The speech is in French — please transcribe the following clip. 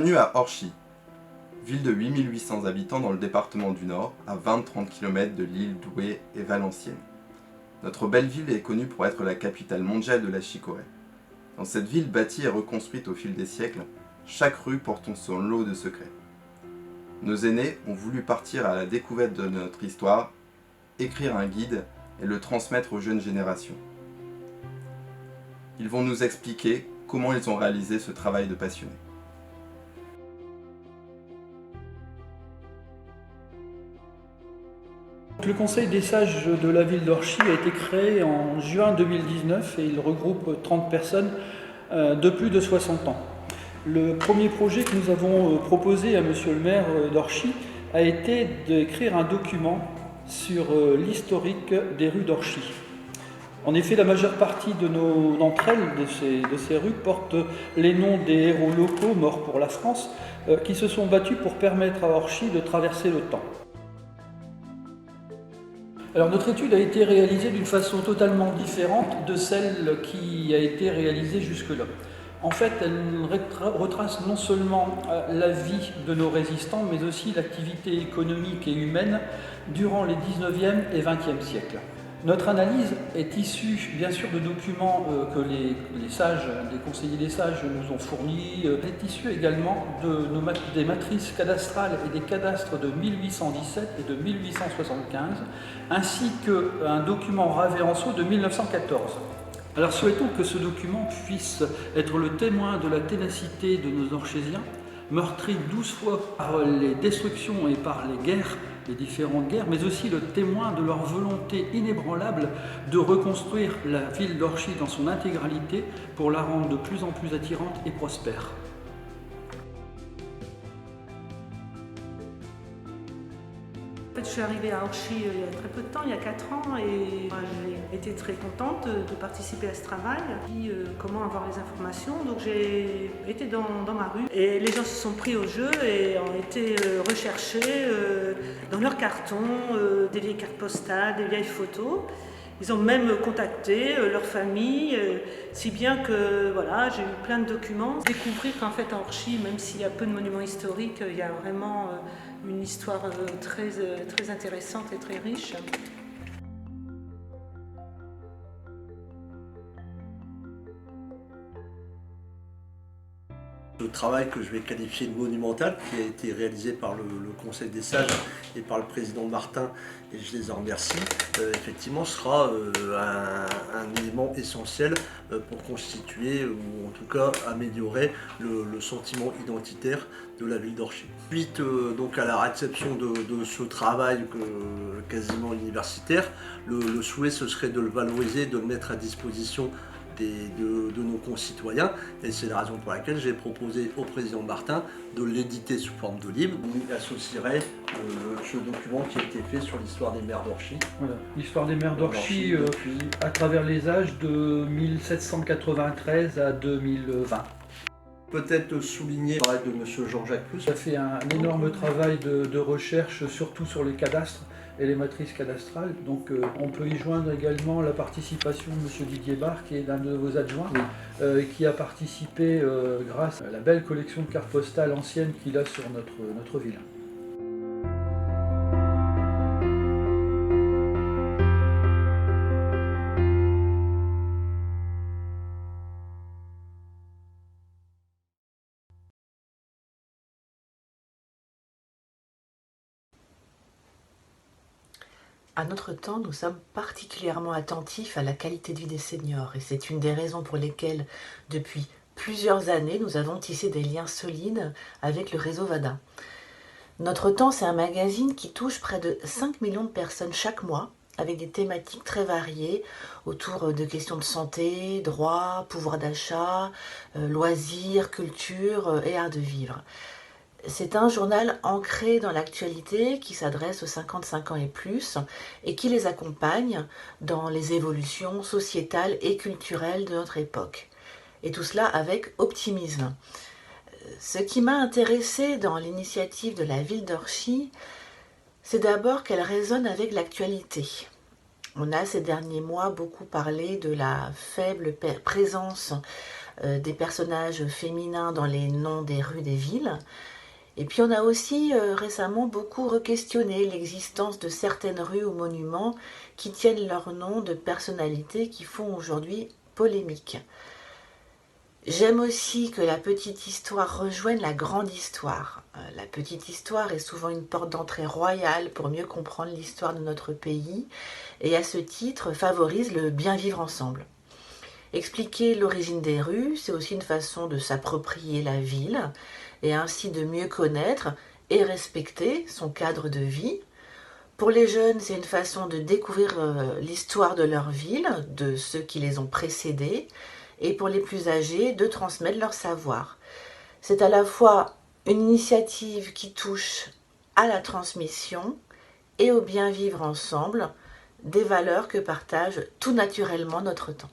Bienvenue à Orchy, ville de 8800 habitants dans le département du Nord, à 20-30 km de Lille, Douai et Valenciennes. Notre belle ville est connue pour être la capitale mondiale de la chicorée. Dans cette ville bâtie et reconstruite au fil des siècles, chaque rue porte son lot de secrets. Nos aînés ont voulu partir à la découverte de notre histoire, écrire un guide et le transmettre aux jeunes générations. Ils vont nous expliquer comment ils ont réalisé ce travail de passionnés. Le Conseil des sages de la ville d'Orchy a été créé en juin 2019 et il regroupe 30 personnes de plus de 60 ans. Le premier projet que nous avons proposé à monsieur le maire d'Orchy a été d'écrire un document sur l'historique des rues d'Orchy. En effet, la majeure partie d'entre elles, de ces rues, portent les noms des héros locaux morts pour la France qui se sont battus pour permettre à Orchy de traverser le temps. Alors notre étude a été réalisée d'une façon totalement différente de celle qui a été réalisée jusque-là. En fait, elle retrace non seulement la vie de nos résistants, mais aussi l'activité économique et humaine durant les 19e et 20e siècles. Notre analyse est issue bien sûr de documents que les sages, les conseillers des sages nous ont fournis. Elle est issue également des matrices cadastrales et des cadastres de 1817 et de 1875, ainsi qu'un document Ravairenceau de 1914. Alors souhaitons que ce document puisse être le témoin de la ténacité de nos Orchésiens, meurtris 12 fois par les destructions et par les guerres, les différentes guerres, mais aussi le témoin de leur volonté inébranlable de reconstruire la ville d'Orchy dans son intégralité pour la rendre de plus en plus attirante et prospère. En fait, je suis arrivée à Orchy il y a très peu de temps, il y a 4 ans, et j'ai été très contente de participer à ce travail. Puis, comment avoir les informations, donc j'ai été dans ma rue et les gens se sont pris au jeu et ont été recherchés dans leurs cartons, des vieilles cartes postales, des vieilles photos. Ils ont même contacté leur famille, si bien que voilà, j'ai eu plein de documents. Découvrir qu'en fait à Orchy, même s'il y a peu de monuments historiques, il y a vraiment une histoire très intéressante et très riche. Le travail que je vais qualifier de monumental, qui a été réalisé par le Conseil des sages et par le président Martin, et je les en remercie, effectivement sera un élément essentiel pour constituer, ou en tout cas améliorer le sentiment identitaire de la ville d'Orchy. Suite donc à la réception de ce travail quasiment universitaire, le souhait ce serait de le valoriser, de le mettre à disposition de nos concitoyens, et c'est la raison pour laquelle j'ai proposé au président Martin de l'éditer sous forme de livre. On y associerait ce document qui a été fait sur l'histoire des maires d'Orchy. Voilà, l'histoire des maires d'Orchy à travers les âges de 1793 à 2020. Peut-être souligner le travail de M. Jean-Jacques Plus. Ça fait un énorme travail de recherche, surtout sur les cadastres et les matrices cadastrales. Donc on peut y joindre également la participation de M. Didier Barre, qui est l'un de vos adjoints, qui a participé grâce à la belle collection de cartes postales anciennes qu'il a sur notre ville. À notre temps, nous sommes particulièrement attentifs à la qualité de vie des seniors et c'est une des raisons pour lesquelles, depuis plusieurs années, nous avons tissé des liens solides avec le réseau VADA. Notre temps, c'est un magazine qui touche près de 5 millions de personnes chaque mois, avec des thématiques très variées autour de questions de santé, droit, pouvoir d'achat, loisirs, culture et art de vivre. C'est un journal ancré dans l'actualité qui s'adresse aux 55 ans et plus et qui les accompagne dans les évolutions sociétales et culturelles de notre époque. Et tout cela avec optimisme. Ce qui m'a intéressée dans l'initiative de la ville d'Orchy, c'est d'abord qu'elle résonne avec l'actualité. On a ces derniers mois beaucoup parlé de la faible présence des personnages féminins dans les noms des rues des villes. Et puis on a aussi récemment beaucoup re-questionné l'existence de certaines rues ou monuments qui tiennent leur nom de personnalités qui font aujourd'hui polémique. J'aime aussi que la petite histoire rejoigne la grande histoire. La petite histoire est souvent une porte d'entrée royale pour mieux comprendre l'histoire de notre pays et à ce titre favorise le bien vivre ensemble. Expliquer l'origine des rues, c'est aussi une façon de s'approprier la ville et ainsi de mieux connaître et respecter son cadre de vie. Pour les jeunes, c'est une façon de découvrir l'histoire de leur ville, de ceux qui les ont précédés, et pour les plus âgés, de transmettre leur savoir. C'est à la fois une initiative qui touche à la transmission et au bien vivre ensemble, des valeurs que partage tout naturellement notre temps.